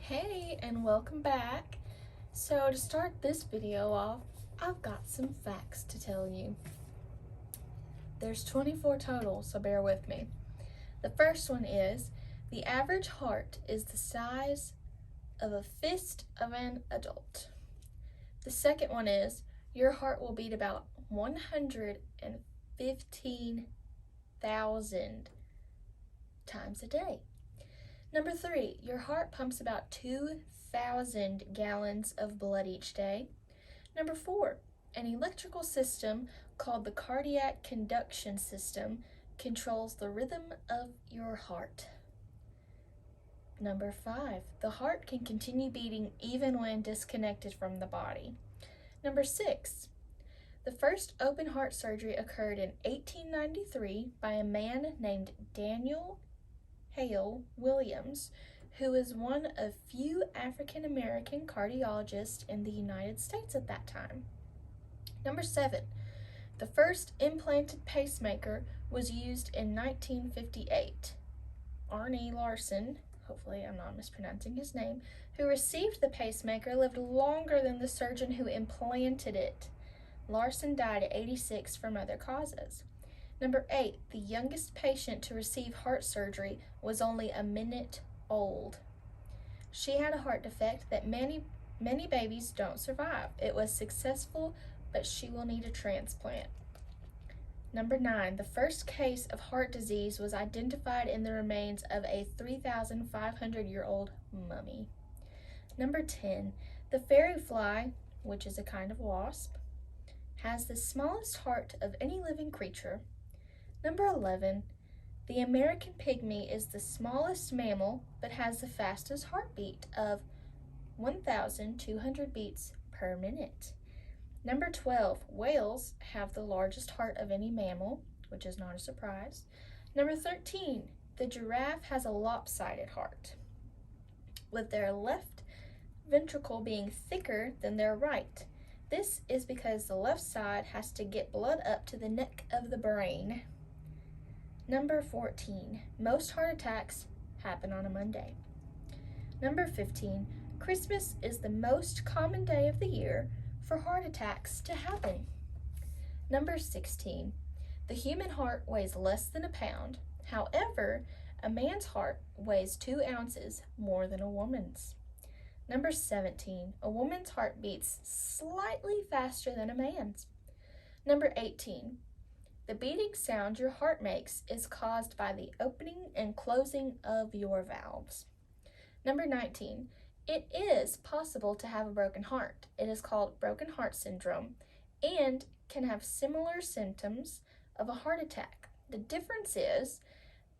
Hey, and welcome back. So to start this video off, I've got some facts to tell you. There's 24 total, so bear with me. The first one is, the average heart is the size of a fist of an adult. The second one is, your heart will beat about 115,000 times a day. Number 3, your heart pumps about 2,000 gallons of blood each day. Number 4, an electrical system called the cardiac conduction system controls the rhythm of your heart. Number 5, the heart can continue beating even when disconnected from the body. Number 6, the first open heart surgery occurred in 1893 by a man named Daniel Hale Williams, who is one of few African American cardiologists in the United States at that time. Number 7, the first implanted pacemaker was used in 1958. Arne Larson, hopefully I'm not mispronouncing his name, who received the pacemaker lived longer than the surgeon who implanted it. Larson died at 86 from other causes. Number 8, the youngest patient to receive heart surgery was only a minute old. She had a heart defect that many babies don't survive. It was successful, but she will need a transplant. Number 9, the first case of heart disease was identified in the remains of a 3,500-year-old mummy. Number 10, the fairy fly, which is a kind of wasp, has the smallest heart of any living creature. Number 11, the American pygmy is the smallest mammal but has the fastest heartbeat of 1,200 beats per minute. Number 12, whales have the largest heart of any mammal, which is not a surprise. Number 13, the giraffe has a lopsided heart, with their left ventricle being thicker than their right. This is because the left side has to get blood up to the neck of the brain. Number 14, most heart attacks happen on a Monday. Number 15, Christmas is the most common day of the year for heart attacks to happen. Number 16, the human heart weighs less than a pound. However, a man's heart weighs 2 ounces more than a woman's. Number 17, a woman's heart beats slightly faster than a man's. Number 18, the beating sound your heart makes is caused by the opening and closing of your valves. Number 19, it is possible to have a broken heart. It is called broken heart syndrome and can have similar symptoms of a heart attack. The difference is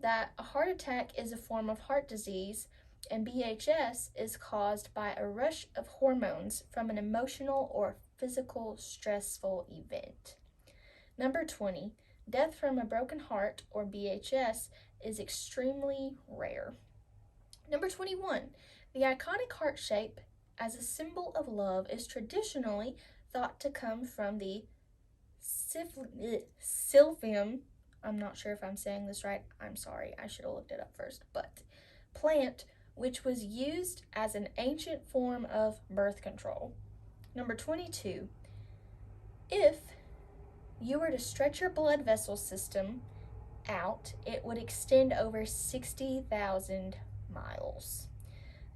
that a heart attack is a form of heart disease and BHS is caused by a rush of hormones from an emotional or physical stressful event. Number 20, death from a broken heart, or BHS, is extremely rare. Number 21, the iconic heart shape as a symbol of love is traditionally thought to come from the silphium, I'm not sure if I'm saying this right, I'm sorry, I should have looked it up first, but plant, which was used as an ancient form of birth control. Number 22, if you were to stretch your blood vessel system out, it would extend over 60,000 miles.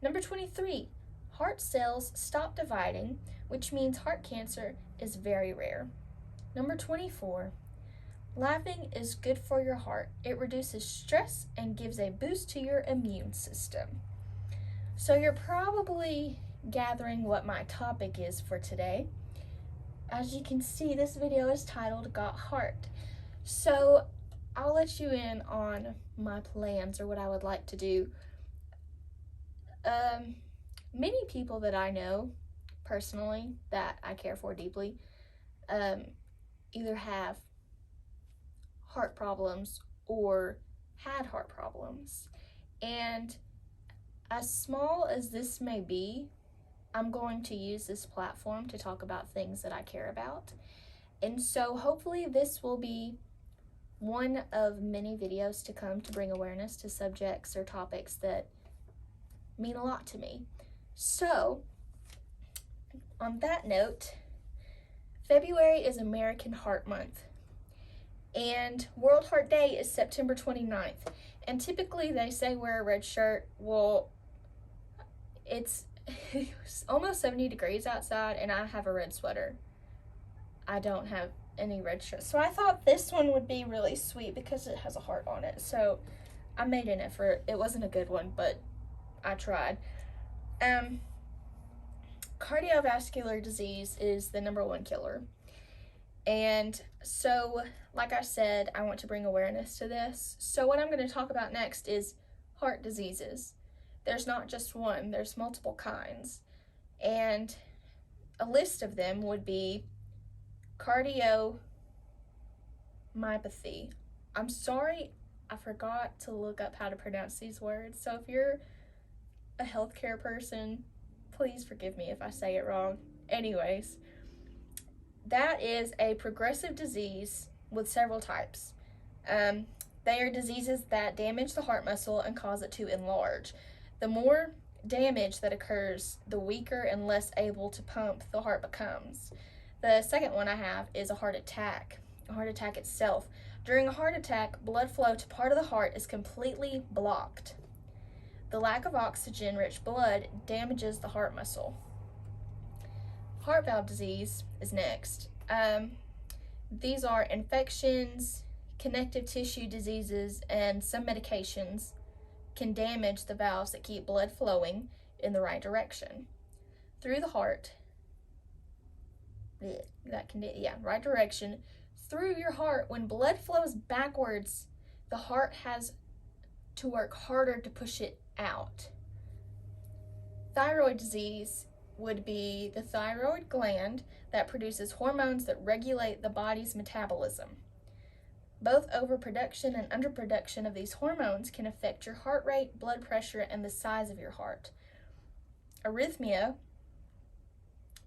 Number 23, heart cells stop dividing, which means heart cancer is very rare. Number 24, laughing is good for your heart. It reduces stress and gives a boost to your immune system. So you're probably gathering what my topic is for today. As you can see, this video is titled Got Heart. So I'll let you in on my plans or what I would like to do. Many people that I know personally that I care for deeply either have heart problems or had heart problems. And as small as this may be, I'm going to use this platform to talk about things that I care about. And so hopefully this will be one of many videos to come to bring awareness to subjects or topics that mean a lot to me. So, on that note, February is American Heart Month, and World Heart Day is September 29th. And typically they say wear a red shirt. Well, it's almost 70 degrees outside, and I have a red sweater. I don't have any red shirts. So I thought this one would be really sweet because it has a heart on it. So I made an effort. It wasn't a good one, but I tried. Cardiovascular disease is the #1 killer. And so, like I said, I want to bring awareness to this. So what I'm going to talk about next is heart diseases. There's not just one, there's multiple kinds. And a list of them would be cardiomyopathy. I'm sorry, I forgot to look up how to pronounce these words. So if you're a healthcare person, please forgive me if I say it wrong. Anyways, that is a progressive disease with several types. They are diseases that damage the heart muscle and cause it to enlarge. The more damage that occurs, the weaker and less able to pump the heart becomes. The second one I have is a heart attack. A heart attack itself. During a heart attack, blood flow to part of the heart is completely blocked. The lack of oxygen-rich blood damages the heart muscle. Heart valve disease is next. These are infections, connective tissue diseases, and some medications can damage the valves that keep blood flowing in the right direction through the heart. Right direction through your heart. When blood flows backwards, the heart has to work harder to push it out. Thyroid disease would be the thyroid gland that produces hormones that regulate the body's metabolism. Both overproduction and underproduction of these hormones can affect your heart rate, blood pressure, and the size of your heart. Arrhythmia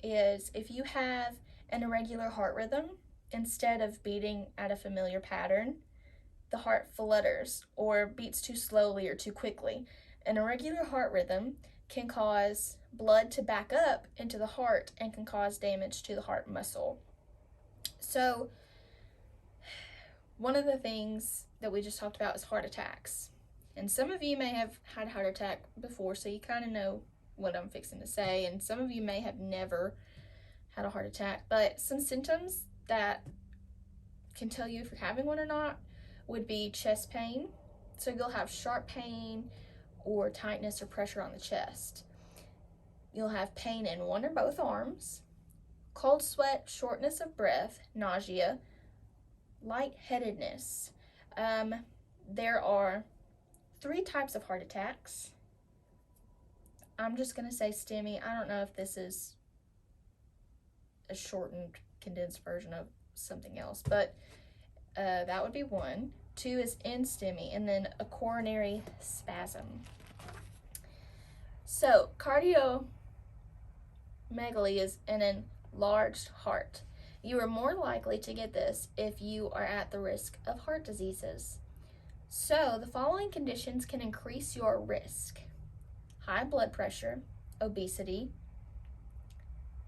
is if you have an irregular heart rhythm, instead of beating at a familiar pattern, the heart flutters or beats too slowly or too quickly. An irregular heart rhythm can cause blood to back up into the heart and can cause damage to the heart muscle. So, one of the things that we just talked about is heart attacks. And some of you may have had a heart attack before, so you kind of know what I'm fixing to say. And some of you may have never had a heart attack. But some symptoms that can tell you if you're having one or not would be chest pain. So you'll have sharp pain or tightness or pressure on the chest. You'll have pain in one or both arms, cold sweat, shortness of breath, nausea, lightheadedness. There are 3 types of heart attacks. I'm just going to say STEMI. I don't know if this is a shortened, condensed version of something else, but that would be 1. 2 is NSTEMI, and then a coronary spasm. So, cardiomegaly is an enlarged heart. You are more likely to get this if you are at the risk of heart diseases. So, the following conditions can increase your risk: high blood pressure, obesity,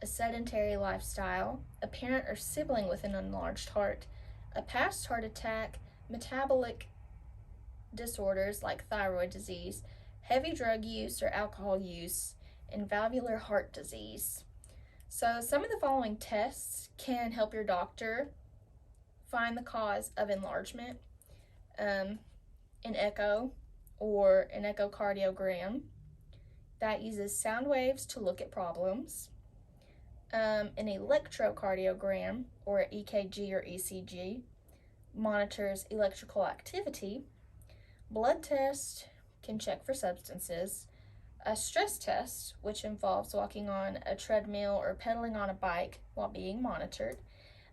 a sedentary lifestyle, a parent or sibling with an enlarged heart, a past heart attack, metabolic disorders like thyroid disease, heavy drug use or alcohol use, and valvular heart disease. So some of the following tests can help your doctor find the cause of enlargement. An echo or an echocardiogram that uses sound waves to look at problems. An electrocardiogram or EKG or ECG monitors electrical activity. Blood test can check for substances. A stress test, which involves walking on a treadmill or pedaling on a bike while being monitored.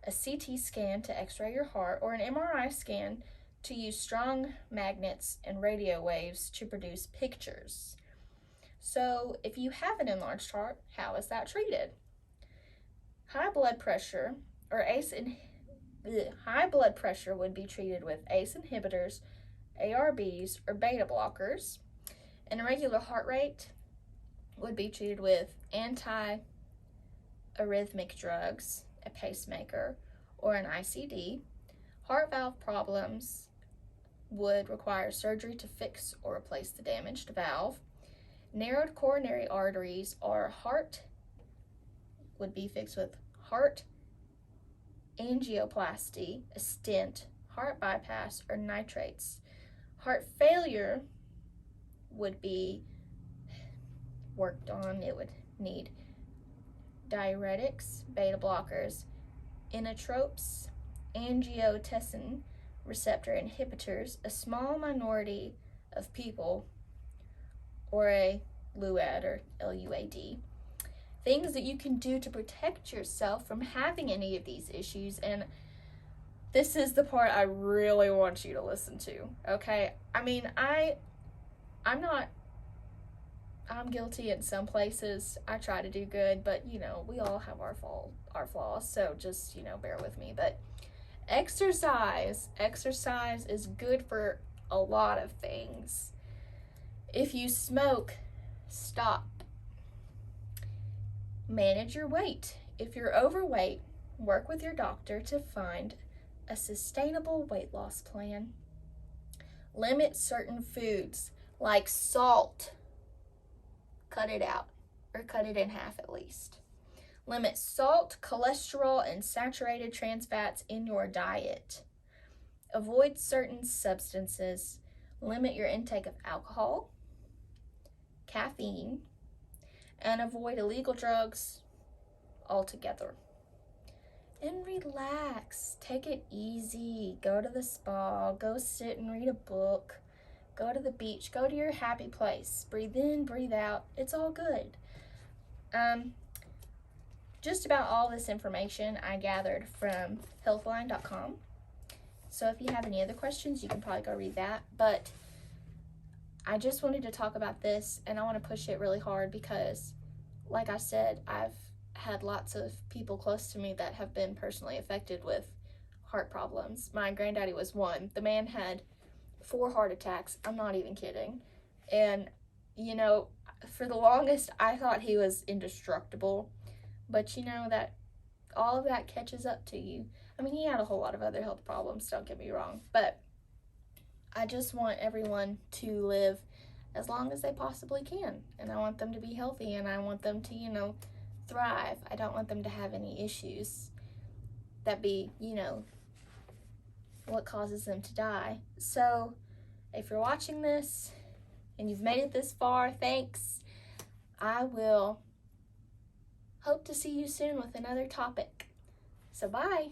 A CT scan to x-ray your heart, or an MRI scan to use strong magnets and radio waves to produce pictures. So if you have an enlarged heart, how is that treated? High blood pressure would be treated with ACE inhibitors, ARBs, or beta blockers. An irregular heart rate would be treated with anti-arrhythmic drugs, a pacemaker, or an ICD. Heart valve problems would require surgery to fix or replace the damaged valve. Narrowed coronary arteries or heart would be fixed with heart angioplasty, a stent, heart bypass, or nitrates. Heart failure would be worked on. It would need diuretics, beta blockers, inotropes, angiotensin receptor inhibitors, a small minority of people, or a LUAD or LUAD. Things that you can do to protect yourself from having any of these issues. And this is the part I really want you to listen to, okay? I mean, I'm guilty in some places. I try to do good, but, you know, we all have our flaws, so just, you know, bear with me. But exercise is good for a lot of things. If you smoke, stop. Manage your weight. If you're overweight, work with your doctor to find a sustainable weight loss plan. Limit certain foods like salt. Cut it out, or cut it in half at least. Limit salt, cholesterol, and saturated trans fats in your diet. Avoid certain substances. Limit your intake of alcohol, caffeine, and avoid illegal drugs altogether. And relax. Take it easy. Go to the spa. Go sit and read a book. Go to the beach. Go to your happy place. Breathe in, breathe out. It's all good. Just about all this information I gathered from healthline.com. So if you have any other questions, you can probably go read that. But I just wanted to talk about this, and I want to push it really hard because, like I said, I've had lots of people close to me that have been personally affected with heart problems. My granddaddy was one. The man had 4 heart attacks. I'm not even kidding. And, you know, for the longest, I thought he was indestructible. But, you know, that all of that catches up to you. I mean, he had a whole lot of other health problems, don't get me wrong. But I just want everyone to live as long as they possibly can. And I want them to be healthy, and I want them to, you know, thrive. I don't want them to have any issues that be, you know, what causes them to die. So if you're watching this and you've made it this far, thanks. I will hope to see you soon with another topic. So bye.